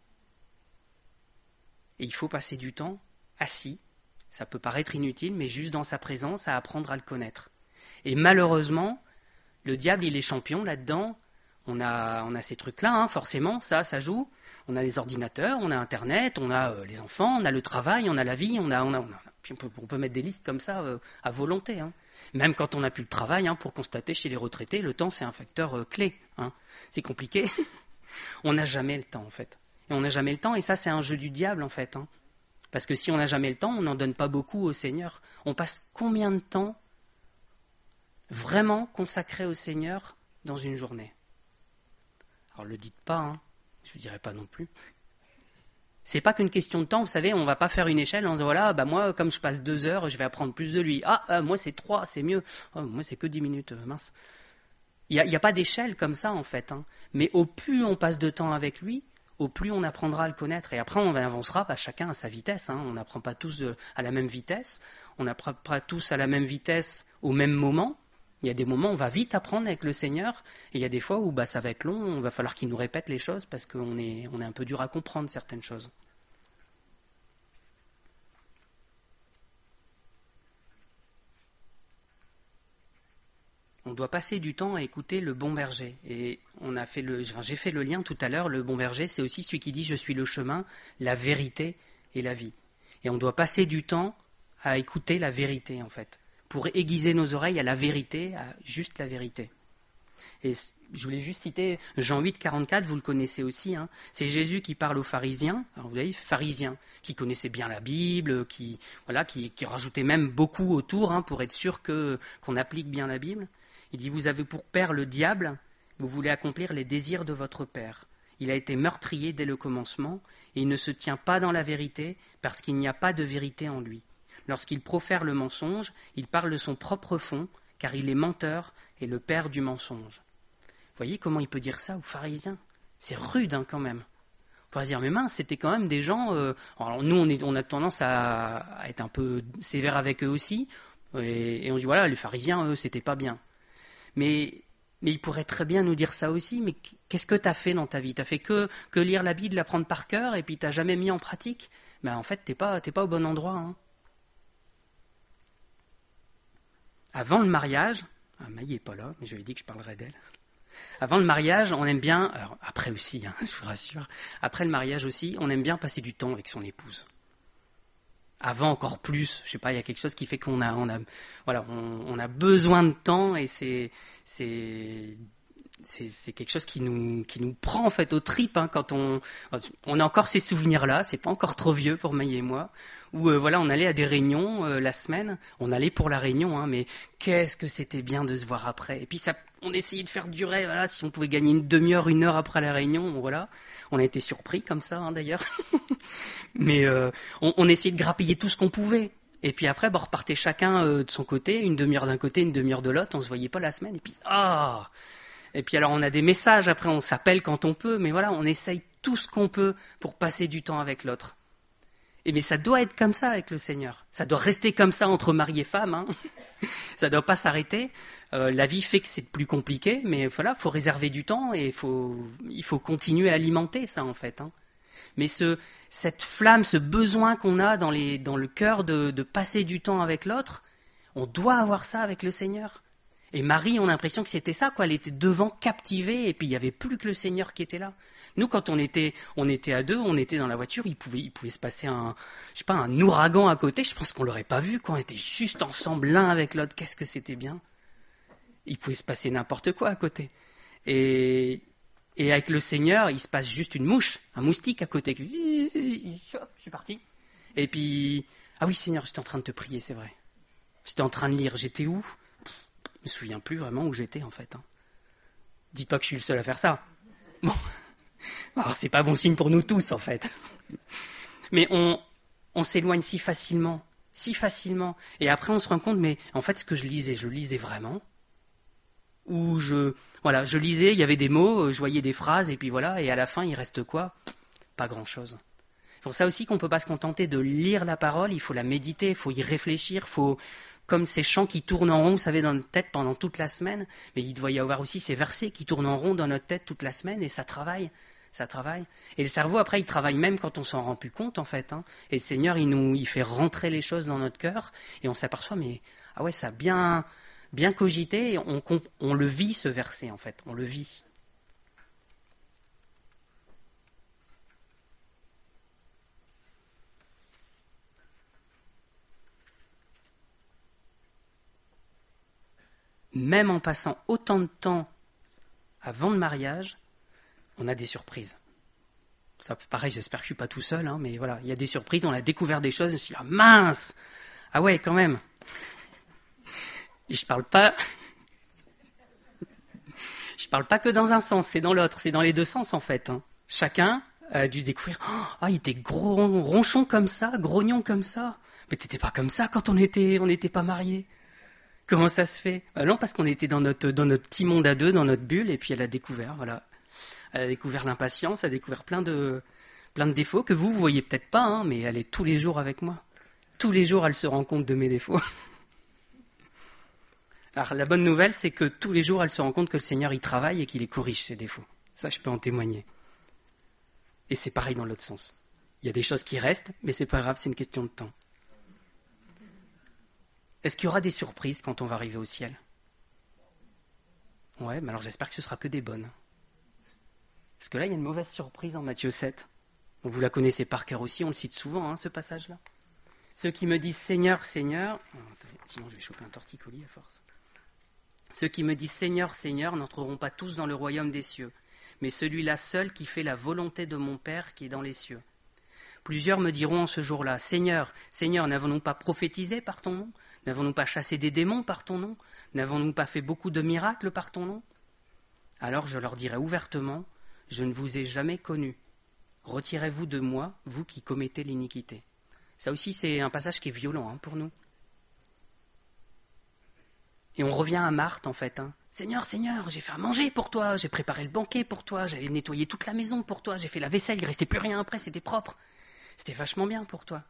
Et il faut passer du temps assis. Ça peut paraître inutile, mais juste dans sa présence, à apprendre à le connaître. Et malheureusement, le diable, il est champion là-dedans. On a ces trucs-là, forcément, ça joue. On a les ordinateurs, on a Internet, on a les enfants, on a le travail, on a la vie, Puis on peut mettre des listes comme ça à volonté. Même quand on n'a plus le travail, pour constater chez les retraités, le temps, c'est un facteur clé. C'est compliqué. On n'a jamais le temps, en fait. Et on n'a jamais le temps, et ça, c'est un jeu du diable, en fait. Parce que si on n'a jamais le temps, on n'en donne pas beaucoup au Seigneur. On passe combien de temps vraiment consacré au Seigneur dans une journée? Alors ne le dites pas, hein. Je ne vous dirai pas non plus. C'est pas qu'une question de temps, vous savez, on va pas faire une échelle en disant voilà, bah moi, comme je passe 2 heures, je vais apprendre plus de lui. Moi c'est 3, c'est mieux. Oh, moi c'est que 10 minutes, mince. Il n'y a pas d'échelle comme ça en fait. Hein. Mais au plus on passe de temps avec lui, au plus on apprendra à le connaître. Et après on avancera chacun à sa vitesse. Hein. On n'apprend pas tous à la même vitesse. On n'apprend pas tous à la même vitesse au même moment. Il y a des moments où on va vite apprendre avec le Seigneur, et il y a des fois où ça va être long, il va falloir qu'il nous répète les choses parce qu'on est un peu dur à comprendre certaines choses. On doit passer du temps à écouter le bon berger. Et j'ai fait le lien tout à l'heure, le bon berger, c'est aussi celui qui dit « Je suis le chemin, la vérité et la vie ». Et on doit passer du temps à écouter la vérité, en fait, pour aiguiser nos oreilles à la vérité, à juste la vérité. Et je voulais juste citer Jean 8, 44, vous le connaissez aussi. Hein. C'est Jésus qui parle aux pharisiens. Alors vous voyez, pharisiens, qui connaissaient bien la Bible, qui rajoutaient même beaucoup autour pour être sûr qu'on applique bien la Bible. Il dit, vous avez pour père le diable, vous voulez accomplir les désirs de votre père. Il a été meurtrier dès le commencement, et il ne se tient pas dans la vérité, parce qu'il n'y a pas de vérité en lui. Lorsqu'il profère le mensonge, il parle de son propre fond, car il est menteur et le père du mensonge. Vous voyez comment il peut dire ça aux pharisiens? C'est rude quand même. On pourrait dire, mais mince, c'était quand même des gens... Alors nous, on a tendance à être un peu sévère avec eux aussi, et on dit, voilà, les pharisiens, eux, c'était pas bien. Mais il pourrait très bien nous dire ça aussi, mais qu'est-ce que tu as fait dans ta vie? Tu as fait que lire la Bible, l'apprendre par cœur, et puis tu n'as jamais mis en pratique? En fait, tu n'es pas au bon endroit. Hein. Avant le mariage, Maï n'est pas là, mais je lui ai dit que je parlerais d'elle. Avant le mariage, on aime bien, alors après aussi, je vous rassure, après le mariage aussi, on aime bien passer du temps avec son épouse. Avant encore plus, je sais pas, il y a quelque chose qui fait qu'on a besoin de temps et c'est quelque chose qui nous prend en fait aux tripes quand on a encore ces souvenirs là, c'est pas encore trop vieux pour Maï et moi, où on allait à des réunions la semaine, on allait pour la réunion, mais qu'est-ce que c'était bien de se voir après. Et puis on essayait de faire durer, si on pouvait gagner une demi-heure, 1 heure après la réunion, on a été surpris comme ça d'ailleurs, mais on essayait de grappiller tout ce qu'on pouvait. Et puis après, on repartait chacun de son côté, une demi-heure d'un côté, une demi-heure de l'autre, on se voyait pas la semaine, et puis Et puis alors on a des messages, après on s'appelle quand on peut, mais on essaye tout ce qu'on peut pour passer du temps avec l'autre. Mais ça doit être comme ça avec le Seigneur. Ça doit rester comme ça entre mari et femme. Ça ne doit pas s'arrêter. La vie fait que c'est plus compliqué, mais faut réserver du temps et il faut continuer à alimenter ça en fait. Mais cette flamme, ce besoin qu'on a dans le cœur de passer du temps avec l'autre, on doit avoir ça avec le Seigneur. Et Marie, on a l'impression que c'était ça, elle était devant, captivée, et puis il n'y avait plus que le Seigneur qui était là. Nous, quand on était à deux, on était dans la voiture, il pouvait se passer un ouragan à côté, je pense qu'on ne l'aurait pas vu, on était juste ensemble l'un avec l'autre, qu'est-ce que c'était bien. Il pouvait se passer n'importe quoi à côté. Et avec le Seigneur, il se passe juste une mouche, un moustique à côté. Je suis parti. Et puis, ah oui Seigneur, j'étais en train de te prier, c'est vrai. J'étais en train de lire, j'étais où ? Je me souviens plus vraiment où j'étais en fait. Dites pas que je suis le seul à faire ça. Bon, alors c'est pas bon signe pour nous tous en fait. Mais on s'éloigne si facilement. Et après on se rend compte, mais en fait ce que je le lisais vraiment. Ou je lisais, il y avait des mots, je voyais des phrases et puis et à la fin il reste quoi ? Pas grand-chose. C'est pour ça aussi qu'on ne peut pas se contenter de lire la parole, il faut la méditer, il faut y réfléchir, comme ces chants qui tournent en rond, vous savez, dans notre tête pendant toute la semaine, mais il doit y avoir aussi ces versets qui tournent en rond dans notre tête toute la semaine, et ça travaille. Et le cerveau, après, il travaille même quand on s'en rend plus compte, en fait. Et le Seigneur, il fait rentrer les choses dans notre cœur, et on s'aperçoit, mais ça a bien cogité, et on le vit, ce verset, en fait, on le vit. Même en passant autant de temps avant le mariage, on a des surprises. Ça, pareil, j'espère que je suis pas tout seul, hein, mais voilà, il y a des surprises, on a découvert des choses, je me suis dit, ah mince, ah ouais, quand même. Et je parle pas que dans un sens, c'est dans l'autre, c'est dans les deux sens en fait. Hein. Chacun a dû découvrir, ah, il était gros, ronchon comme ça, grognon comme ça. Mais t'étais pas comme ça quand on n'était pas mariés. Comment ça se fait? Non, parce qu'on était dans notre petit monde à deux, dans notre bulle, et puis elle a découvert, voilà. Elle a découvert l'impatience, elle a découvert plein de défauts que vous voyez peut-être pas, hein, mais elle est tous les jours avec moi. Tous les jours, elle se rend compte de mes défauts. Alors, la bonne nouvelle, c'est que tous les jours, elle se rend compte que le Seigneur y travaille et qu'il les corrige, ses défauts. Ça, je peux en témoigner. Et c'est pareil dans l'autre sens. Il y a des choses qui restent, mais c'est pas grave, c'est une question de temps. Est-ce qu'il y aura des surprises quand on va arriver au ciel? Ouais, mais alors j'espère que ce sera que des bonnes. Parce que là, il y a une mauvaise surprise en Matthieu 7. Vous la connaissez par cœur aussi, on le cite souvent, hein, ce passage-là. Ceux qui me disent Seigneur, Seigneur... sinon, je vais choper un torticolis à force. Ceux qui me disent Seigneur, Seigneur n'entreront pas tous dans le royaume des cieux, mais celui-là seul qui fait la volonté de mon Père qui est dans les cieux. Plusieurs me diront en ce jour-là, Seigneur, Seigneur, n'avons-nous pas prophétisé par ton nom? N'avons-nous pas chassé des démons par ton nom? N'avons-nous pas fait beaucoup de miracles par ton nom? Alors je leur dirai ouvertement, je ne vous ai jamais connu. Retirez-vous de moi, vous qui commettez l'iniquité. Ça aussi, c'est un passage qui est violent hein, pour nous. Et on revient à Marthe, en fait. Hein. Seigneur, Seigneur, j'ai fait à manger pour toi, j'ai préparé le banquet pour toi, j'avais nettoyé toute la maison pour toi, j'ai fait la vaisselle, il ne restait plus rien après, c'était propre. C'était vachement bien pour toi.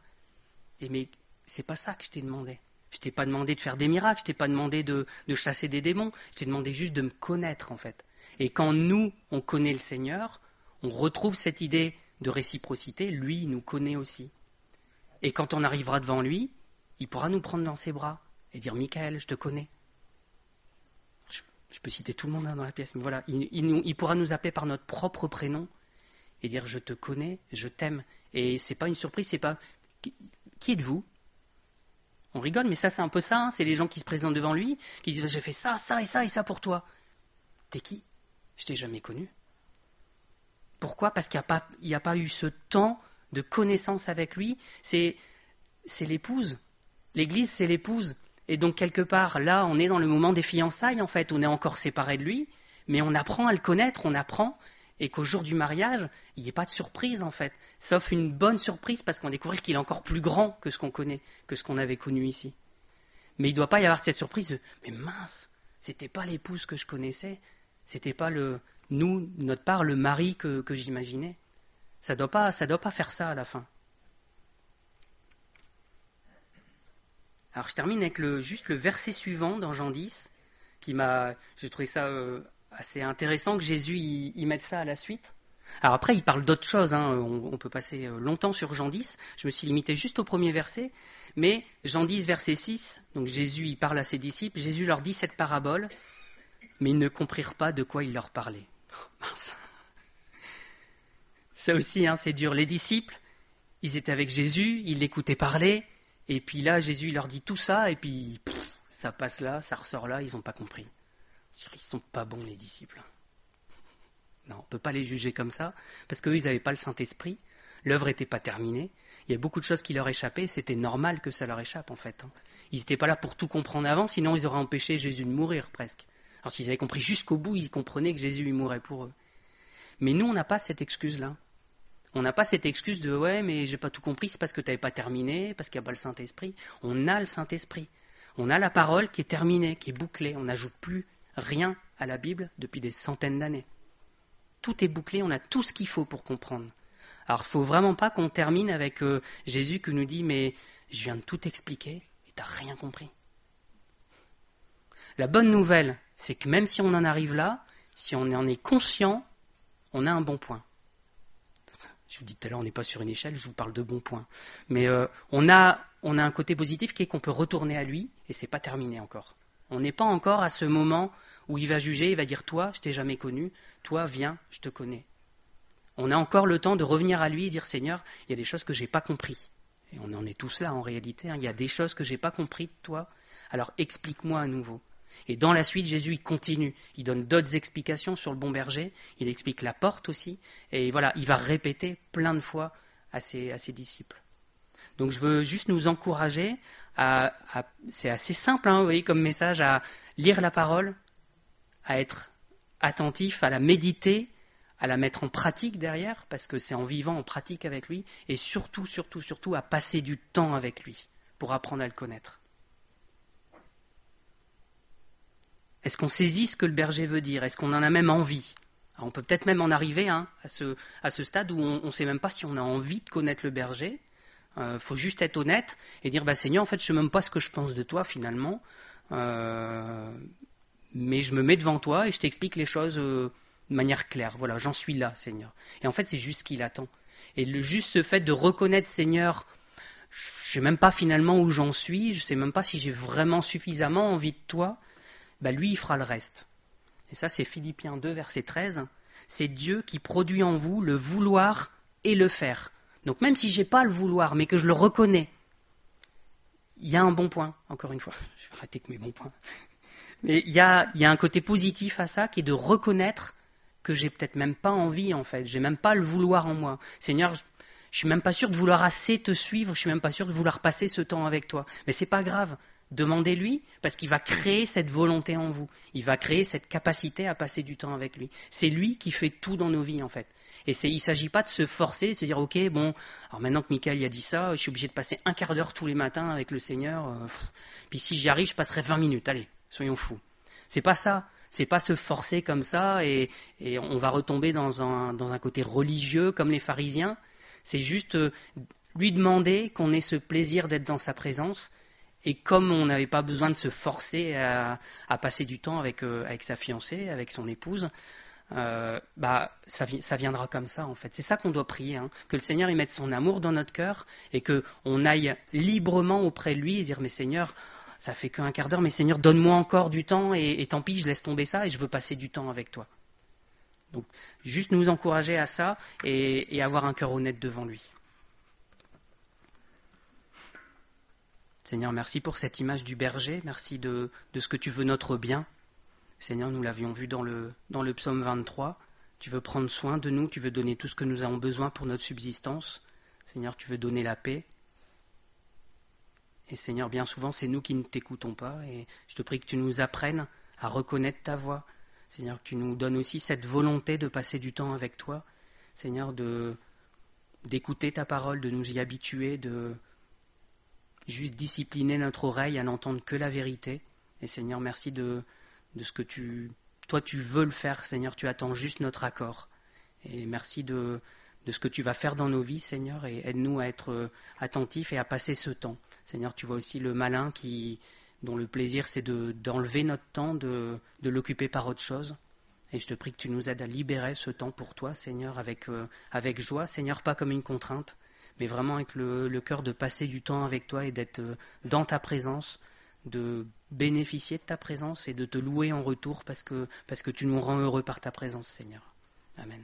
Mais c'est pas ça que je t'ai demandé. Je t'ai pas demandé de faire des miracles, je t'ai pas demandé de chasser des démons, je t'ai demandé juste de me connaître, en fait. Et quand nous, on connaît le Seigneur, on retrouve cette idée de réciprocité, lui, il nous connaît aussi. Et quand on arrivera devant lui, il pourra nous prendre dans ses bras et dire « Michael, je te connais ». Je peux citer tout le monde dans la pièce, mais voilà, il pourra nous appeler par notre propre prénom et dire « Je te connais, je t'aime ». Et c'est pas une surprise, c'est pas « Qui êtes-vous » On rigole, mais ça c'est un peu ça, hein, c'est les gens qui se présentent devant lui, qui disent « J'ai fait ça, ça et ça et ça pour toi ». T'es qui? Je t'ai jamais connu. Pourquoi? Parce qu'il n'y a pas eu ce temps de connaissance avec lui. C'est l'épouse. L'Église, c'est l'épouse. Et donc, quelque part, là, on est dans le moment des fiançailles, en fait. On est encore séparés de lui, mais on apprend à le connaître, on apprend, et qu'au jour du mariage, il n'y ait pas de surprise, en fait. Sauf une bonne surprise, parce qu'on découvre qu'il est encore plus grand que ce qu'on connaît, que ce qu'on avait connu ici. Mais il ne doit pas y avoir cette surprise de « Mais mince, c'était pas l'épouse que je connaissais, c'était pas notre part, le mari que j'imaginais. » Ça doit pas faire ça à la fin. Alors je termine avec juste le verset suivant dans Jean 10, j'ai trouvé ça assez intéressant que Jésus y mette ça à la suite. Alors après il parle d'autres choses, hein, on peut passer longtemps sur Jean 10, je me suis limité juste au premier verset, mais Jean 10 verset 6, donc Jésus il parle à ses disciples, Jésus leur dit cette parabole, mais ils ne comprirent pas de quoi il leur parlait. Oh, mince. Ça aussi, hein, c'est dur. Les disciples, ils étaient avec Jésus, ils l'écoutaient parler, et puis là, Jésus il leur dit tout ça, et puis ça passe là, ça ressort là, ils n'ont pas compris. Ils ne sont pas bons, les disciples. Non, on ne peut pas les juger comme ça, parce qu'eux, ils n'avaient pas le Saint-Esprit, l'œuvre n'était pas terminée, il y a beaucoup de choses qui leur échappaient, c'était normal que ça leur échappe, en fait. Hein. Ils n'étaient pas là pour tout comprendre avant, sinon ils auraient empêché Jésus de mourir, presque. Alors s'ils avaient compris jusqu'au bout, ils comprenaient que Jésus il mourait pour eux. Mais nous, on n'a pas cette excuse-là. On n'a pas cette excuse de « ouais, mais j'ai pas tout compris, c'est parce que tu n'avais pas terminé, parce qu'il n'y a pas le Saint-Esprit ». On a le Saint-Esprit. On a la parole qui est terminée, qui est bouclée. On n'ajoute plus rien à la Bible depuis des centaines d'années. Tout est bouclé, on a tout ce qu'il faut pour comprendre. Alors, il ne faut vraiment pas qu'on termine avec Jésus qui nous dit « mais je viens de tout expliquer et tu n'as rien compris ». La bonne nouvelle, c'est que même si on en arrive là, si on en est conscient, on a un bon point. Je vous dis tout à l'heure, on n'est pas sur une échelle, je vous parle de bons points. Mais on a un côté positif qui est qu'on peut retourner à lui, et c'est pas terminé encore. On n'est pas encore à ce moment où il va juger, il va dire « toi, je t'ai jamais connu, toi, viens, je te connais ». On a encore le temps de revenir à lui et dire « Seigneur, il y a des choses que je n'ai pas compris ». Et on en est tous là en réalité, hein. Il y a des choses que je n'ai pas compris de toi, alors explique-moi à nouveau. Et dans la suite, Jésus, il continue. Il donne d'autres explications sur le bon berger. Il explique la porte aussi. Et voilà, il va répéter plein de fois à ses disciples. Donc je veux juste nous encourager c'est assez simple, hein, vous voyez, comme message, à lire la parole, à être attentif, à la méditer, à la mettre en pratique derrière, parce que c'est en vivant en pratique avec lui, et surtout, surtout, surtout, à passer du temps avec lui pour apprendre à le connaître. Est-ce qu'on saisit ce que le berger veut dire? Est-ce qu'on en a même envie? Alors on peut peut-être même en arriver à ce stade où on ne sait même pas si on a envie de connaître le berger. Faut juste être honnête et dire Seigneur, en fait, je ne sais même pas ce que je pense de toi finalement, mais je me mets devant toi et je t'explique les choses de manière claire. Voilà, j'en suis là, Seigneur. Et en fait, c'est juste ce qu'il attend. Et juste ce fait de reconnaître, Seigneur, je ne sais même pas finalement où j'en suis, je ne sais même pas si j'ai vraiment suffisamment envie de toi, lui, il fera le reste. Et ça, c'est Philippiens 2, verset 13. C'est Dieu qui produit en vous le vouloir et le faire. Donc même si je n'ai pas le vouloir, mais que je le reconnais, il y a un bon point, encore une fois. Je vais arrêter avec mes bons points. Mais il y a un côté positif à ça, qui est de reconnaître que j'ai peut-être même pas envie, en fait. J'ai même pas le vouloir en moi. Seigneur, je suis même pas sûr de vouloir assez te suivre, je suis même pas sûr de vouloir passer ce temps avec toi. Mais c'est pas grave. Demandez-lui, parce qu'il va créer cette volonté en vous. Il va créer cette capacité à passer du temps avec lui. C'est lui qui fait tout dans nos vies, en fait. Et il ne s'agit pas de se forcer, de se dire, ok, bon, alors maintenant que Michael a dit ça, je suis obligé de passer un quart d'heure tous les matins avec le Seigneur. Puis si j'y arrive, je passerai 20 minutes. Allez, soyons fous. C'est pas ça. C'est pas se forcer comme ça et on va retomber dans un côté religieux comme les pharisiens. C'est juste lui demander qu'on ait ce plaisir d'être dans sa présence. Et comme on n'avait pas besoin de se forcer à passer du temps avec sa fiancée, avec son épouse, ça viendra comme ça en fait. C'est ça qu'on doit prier, hein, que le Seigneur y mette son amour dans notre cœur et qu'on aille librement auprès de lui et dire mais Seigneur, ça fait qu'un quart d'heure, mais Seigneur, donne-moi encore du temps et tant pis, je laisse tomber ça et je veux passer du temps avec toi. Donc juste nous encourager à ça et avoir un cœur honnête devant lui. Seigneur, merci pour cette image du berger, merci de ce que tu veux notre bien. Seigneur, nous l'avions vu dans le psaume 23, tu veux prendre soin de nous, tu veux donner tout ce que nous avons besoin pour notre subsistance. Seigneur, tu veux donner la paix. Et Seigneur, bien souvent, c'est nous qui ne t'écoutons pas. Et je te prie que tu nous apprennes à reconnaître ta voix. Seigneur, que tu nous donnes aussi cette volonté de passer du temps avec toi. Seigneur, d'écouter ta parole, de nous y habituer, de juste discipliner notre oreille à n'entendre que la vérité. Et Seigneur, merci de ce que toi tu veux le faire, Seigneur, tu attends juste notre accord. Et merci de ce que tu vas faire dans nos vies, Seigneur, et aide-nous à être attentifs et à passer ce temps. Seigneur, tu vois aussi le malin dont le plaisir c'est d'enlever notre temps, de l'occuper par autre chose. Et je te prie que tu nous aides à libérer ce temps pour toi, Seigneur, avec joie, Seigneur, pas comme une contrainte, mais vraiment avec le cœur de passer du temps avec toi et d'être dans ta présence, de bénéficier de ta présence et de te louer en retour parce que tu nous rends heureux par ta présence, Seigneur. Amen.